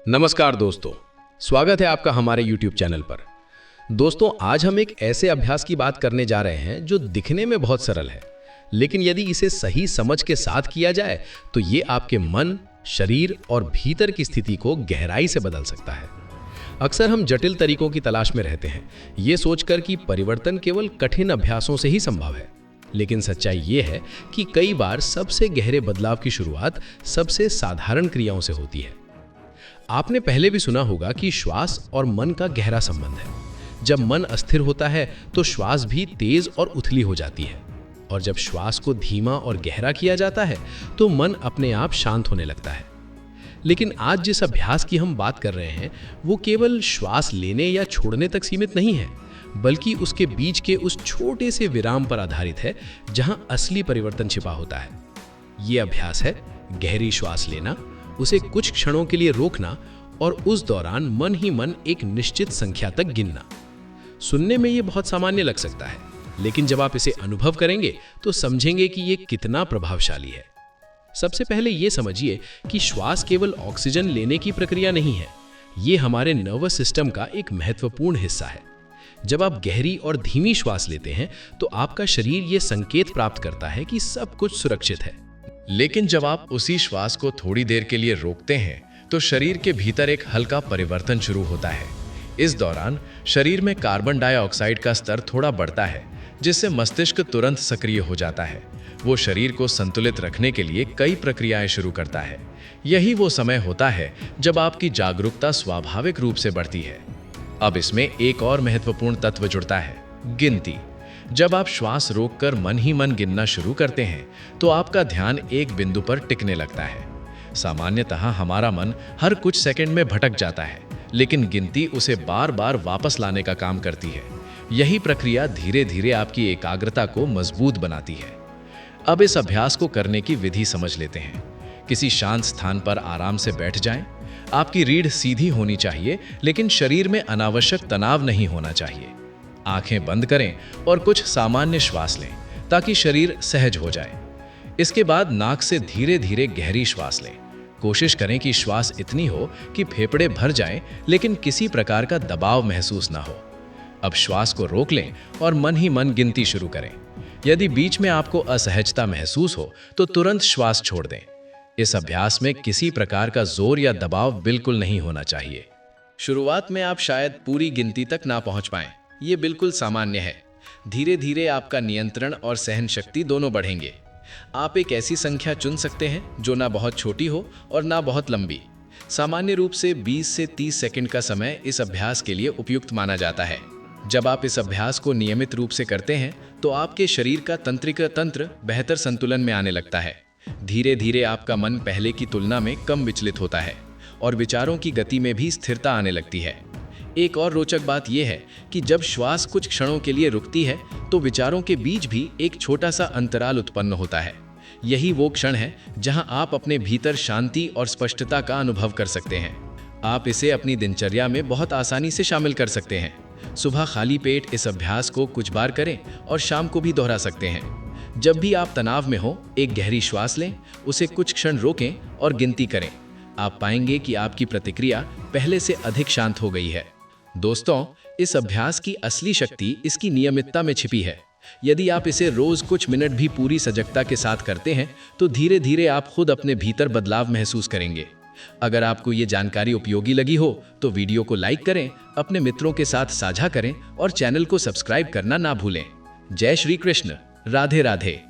नमस्कार दोस्तों, स्वागत है आपका हमारे YouTube चैनल पर। दोस्तों, आज हम एक ऐसे अभ्यास की बात करने जा रहे हैं जो दिखने में बहुत सरल है, लेकिन यदि इसे सही समझ के साथ किया जाए तो ये आपके मन, शरीर और भीतर की स्थिति को गहराई से बदल सकता है। अक्सर हम जटिल तरीकों की तलाश में रहते हैं, ये सोचकर कि परिवर्तन केवल कठिन अभ्यासों से ही संभव है। लेकिन सच्चाई ये है कि कई बार सबसे गहरे बदलाव की शुरुआत सबसे साधारण क्रियाओं से होती है। आपने पहले भी सुना होगा कि श्वास और मन का गहरा संबंध है। जब मन अस्थिर होता है तो श्वास भी तेज और उथली हो जाती है, और जब श्वास को धीमा और गहरा किया जाता है तो मन अपने आप शांत होने लगता है। लेकिन आज जिस अभ्यास की हम बात कर रहे हैं वो केवल श्वास लेने या छोड़ने तक सीमित नहीं है, बल्कि उसके बीच के उस छोटे से विराम पर आधारित है जहां असली परिवर्तन छिपा होता है। ये अभ्यास है गहरी श्वास लेना, उसे कुछ क्षणों के लिए रोकना और उस दौरान मन ही मन एक निश्चित संख्या तक गिनना। सुनने में ये बहुत सामान्य लग सकता है, लेकिन जब आप इसे अनुभव करेंगे तो समझेंगे कि ये कितना प्रभावशाली है। सबसे पहले ये समझिए कि श्वास केवल ऑक्सीजन लेने की प्रक्रिया नहीं है, ये हमारे नर्वस सिस्टम का एक महत्वपूर्ण हिस्सा है। जब आप गहरी और धीमी श्वास लेते हैं तो आपका शरीर ये संकेत प्राप्त करता है कि सब कुछ सुरक्षित है। लेकिन जब आप उसी श्वास को थोड़ी देर के लिए रोकते हैं तो शरीर के भीतर एक हल्का परिवर्तन शुरू होता है। इस दौरान शरीर में कार्बन डाइऑक्साइड का स्तर थोड़ा बढ़ता है, जिससे मस्तिष्क तुरंत सक्रिय हो जाता है। वो शरीर को संतुलित रखने के लिए कई प्रक्रियाएं शुरू करता है। यही वो समय होता है जब आपकी जागरूकता स्वाभाविक रूप से बढ़ती है। अब इसमें एक और महत्वपूर्ण तत्व जुड़ता है, गिनती। जब आप श्वास रोककर मन ही मन गिनना शुरू करते हैं तो आपका ध्यान एक बिंदु पर टिकने लगता है। सामान्यतः हमारा मन हर कुछ सेकंड में भटक जाता है, लेकिन गिनती उसे बार बार वापस लाने का काम करती है। यही प्रक्रिया धीरे धीरे आपकी एकाग्रता को मजबूत बनाती है। अब इस अभ्यास को करने की विधि समझ लेते हैं। किसी शांत स्थान पर आराम से बैठ जाएं। आपकी रीढ़ सीधी होनी चाहिए, लेकिन शरीर में अनावश्यक तनाव नहीं होना चाहिए। आंखें बंद करें और कुछ सामान्य श्वास लें ताकि शरीर सहज हो जाए। इसके बाद नाक से धीरे धीरे गहरी श्वास लें। कोशिश करें कि श्वास इतनी हो कि फेफड़े भर जाएं, लेकिन किसी प्रकार का दबाव महसूस ना हो। अब श्वास को रोक लें और मन ही मन गिनती शुरू करें। यदि बीच में आपको असहजता महसूस हो तो तुरंत श्वास छोड़ दें। इस अभ्यास में किसी प्रकार का जोर या दबाव बिल्कुल नहीं होना चाहिए। शुरुआत में आप शायद पूरी गिनती तक ना पहुंच पाएं, ये बिल्कुल सामान्य है। धीरे धीरे आपका नियंत्रण और सहन शक्ति दोनों बढ़ेंगे। आप एक ऐसी संख्या चुन सकते हैं जो ना बहुत छोटी हो और ना बहुत लंबी। सामान्य रूप से 20 से 30 सेकंड का समय इस अभ्यास के लिए उपयुक्त माना जाता है। जब आप इस अभ्यास को नियमित रूप से करते हैं तो आपके शरीर का तंत्रिक तंत्र बेहतर संतुलन में आने लगता है। धीरे धीरे आपका मन पहले की तुलना में कम विचलित होता है और विचारों की गति में भी स्थिरता आने लगती है। एक और रोचक बात यह है कि जब श्वास कुछ क्षणों के लिए रुकती है तो विचारों के बीच भी एक छोटा सा अंतराल उत्पन्न होता है। यही वो क्षण है जहां आप अपने भीतर शांति और स्पष्टता का अनुभव कर सकते हैं। आप इसे अपनी दिनचर्या में बहुत आसानी से शामिल कर सकते हैं। सुबह खाली पेट इस अभ्यास को कुछ बार करें और शाम को भी दोहरा सकते हैं। जब भी आप तनाव में हो, एक गहरी श्वास लें, उसे कुछ क्षण रोकें और गिनती करें। आप पाएंगे कि आपकी प्रतिक्रिया पहले से अधिक शांत हो गई है। दोस्तों, इस अभ्यास की असली शक्ति इसकी नियमितता में छिपी है। यदि आप इसे रोज कुछ मिनट भी पूरी सजगता के साथ करते हैं तो धीरे धीरे आप खुद अपने भीतर बदलाव महसूस करेंगे। अगर आपको ये जानकारी उपयोगी लगी हो तो वीडियो को लाइक करें, अपने मित्रों के साथ साझा करें और चैनल को सब्सक्राइब करना ना भूलें। जय श्री कृष्ण, राधे राधे।